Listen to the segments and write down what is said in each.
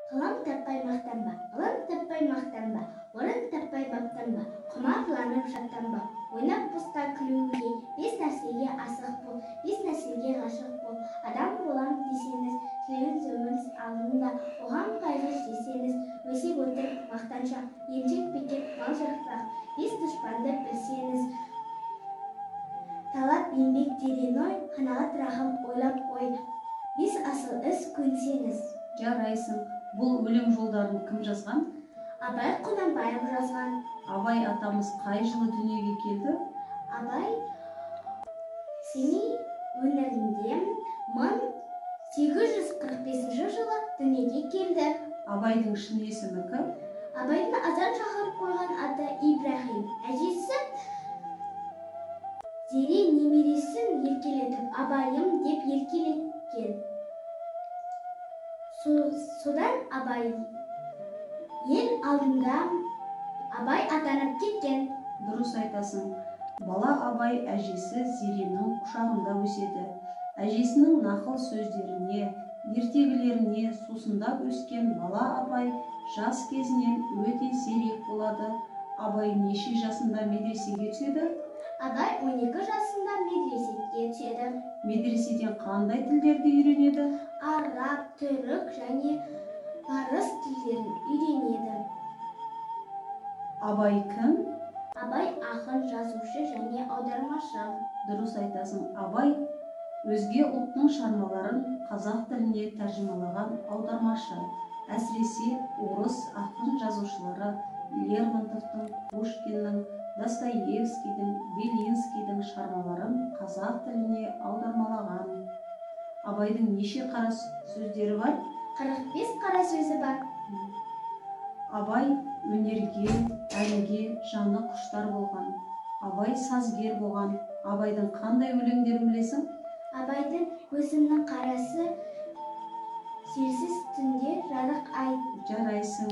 Қылым таппай мақтанба, ғылым таппай мақтанба, орын таппай баптанба, құмарланып шаттанба, ойнап босқа күлуге, бес нәрсеге асық бол, бес нәрсеге ғашық бол. Адам болам десеңіз, тілеуіңіз өмір алдында, оған қайғы жесеңіз, өсек өтірік мақтаншақ, еншек бекет мал жыртпақ, бес дұшпанды білсеңіз, талап еңбек терең ой, қанағат рахым ойлап қой, бес асыл іс көнсеңіз. Жарайсың. Бұл өлең жолдарын кім жазған? Абай Құнанбаев жазған. Абай атамыз қай жылы дүниеге келді? Абай Семей өңірінде 1845 жылы дүниеге келді. Абайдың шын есімі кім? Абайдың азан шақырып қойған аты Ибрахим. Әжесі Зере немересін еркелетіп, Абайым деп еркелеткен. Содан Абай ел алдында Абай атанып кеткен. Дұрыс айтасың. Бала Абай әжесі Зеренің құшағында өседі. Әжесінің нақыл сөздеріне, ертегілеріне сусындап өскен бала Абай жас кезінен өте зерек болады. Абай неше жасында медресеге түседі? Абай 12 жасында медресеге түседі. Медреседен қандай тілдерді үйренеді? Араб, түрік және парыз тілдерін үйренеді. Абай кім? Абай ақын, жазушы және аудармашы. Дұрыс айтасың. Абай өзге ұлттың шығармаларын қазақ тіліне тәржімалаған аудармашы. Әсіресе орыс ақын жазушылары Лермонтовтың, Пушкиннің, Достоевскийдің, Белинскийдің шығармаларын қазақ тіліне аудармалаған. Абайдың неше қара сөздері бар? 45 қара сөзі бар. Абай өнерге, әнге жаны құштар болған. Абай сазгер болған. Абайдың қандай өлеңдерін білесің? Абайдың көзімнің қарасы, селсіз түнде жарық ай. Жарайсың.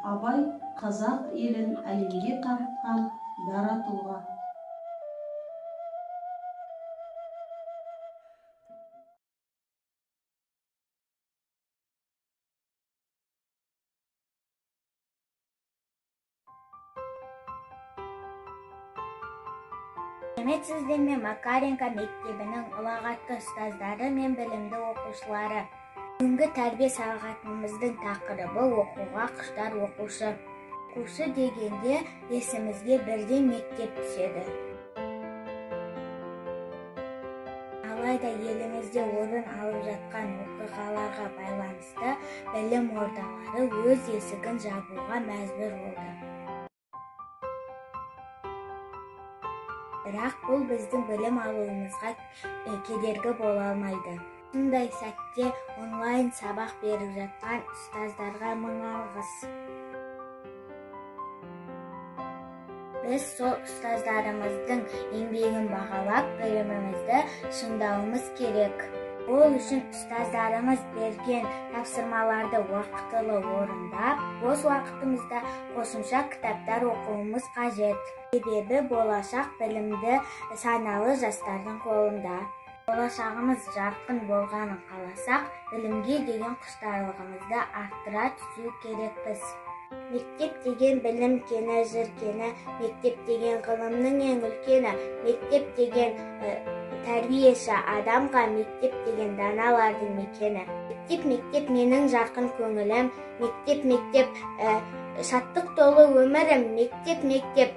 Абай қазақ елін әлемге танытқан дара тұлға. Сіздермен Макаренко мектебінің ұлағатты ұстаздары мен білімді оқушылары. Бүгінгі тәрбие сағатымыздың тақырыбы оқуға құштар оқушы. Оқушы дегенде есімізге бірден мектеп түседі. Алайда елімізде орын алып жатқан оқиғаларға байланысты білім ордалары өз есігін жабуға мәжбүр болды. Бірақ бұл біздің білім алуымызға кедергі бола алмайды. Сондай сәтте онлайн сабақ беріп жатқан ұстаздарға мың алғыс. Біз сол ұстаздарымыздың еңбегін бағалап, білімімізді шыңдауымыз керек. Ол үшін ұстаздарымыз берген тапсырмаларды уақытылы орындап, бос уақытымызда қосымша кітаптар оқуымыз қажет. Себебі болашақ білімді саналы жастардың қолында. Болашағымыз жарқын болғанын қаласақ, білімге деген құштарлығымызды арттыра түсу керекпіз. Мектеп деген білім кені, жыр кені, мектеп деген ғылымның ең үлкені, мектеп деген тәрбиеші адамға, мектеп деген даналардың мекені. Мектеп менің жарқын көңілім, мектеп шаттық толы өмірім, мектеп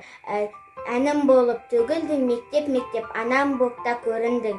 әнім болып төгілдің, мектеп анам боп та көріндің.